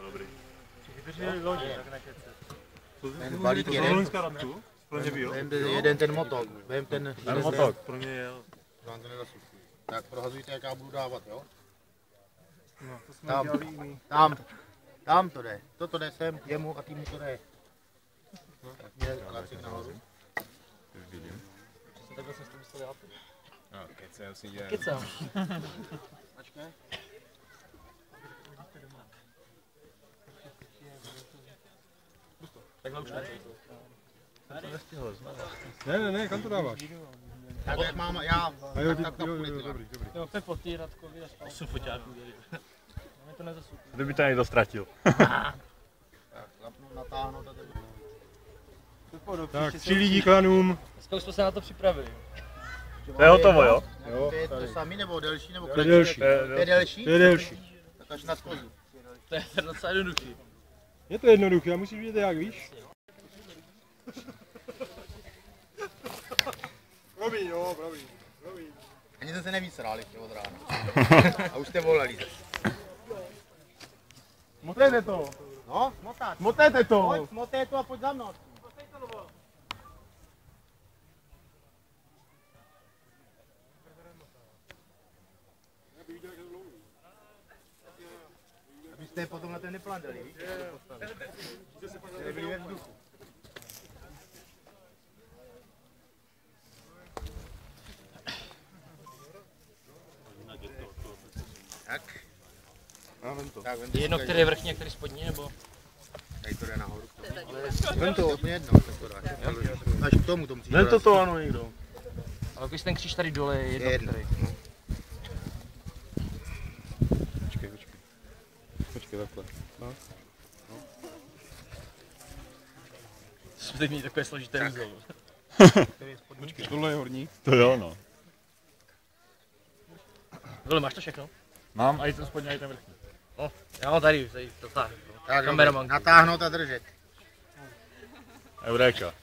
Dobrý. Ten balík jeden. Jeden ten motok. Vem ten motok. Pro mě je. Vám to nedosud. Tak prohazujte, jak já budu dávat, jo? No, to jsme Tam, dělali i my. tam to jde. Toto jde sem, jemu a týmu to jde. Tak mě klacík nahoru. Takhle jsem si to myslel já. No, kecel si dělám. Kecel. Počkej. Takhle už ne. Ne, kam to dáváš? Tak jak mám já, tak to půjde. Dobrý. Jo, chce fotit, Radkovi a spal. 8 foťáků tady. Mě to nezasupí. Kdyby to někdo ztratil. Tak, zapnu, natáhnout a teď. Tak, 3 lidí klanům. Dneska už jsme se na to připravili. To je hotovo, jo? To je to samý nebo delší nebo To je delší. To je delší? To je delší. Tak až na skozu. To je docela jednoduchý. Je to jednoduché, a musíš vidět jak, víš? Promiň. Ani jste se nevysrali od rána. A už jste volali zase. Motejte to. No, smotáč. Motejte to. Pojď, smotej to a pojď za mnou. Abyste potom na ten neplandali, víš? Jste byli ve vzduchu. Tak. Tak, vem to. Jedno, který je vrchní a který spodní, nebo? Tady to jde nahoru. Vem to, mě jedno, tak to dáš. Až k tomu to musíš dorazit. to ano někdo. Ale když ten kříž tady dole je jedno, Jedno. který. Počkej, takhle. No. Jsme teď měli takové složité úzel. Počkej, tohle je horní. To jo, no. Vole, máš to všechno? Mám a i ten spodní, a i ten vrchní. Já mám tady to táhnu. Tak, Kameramanku. natáhnout a držet. Eureka.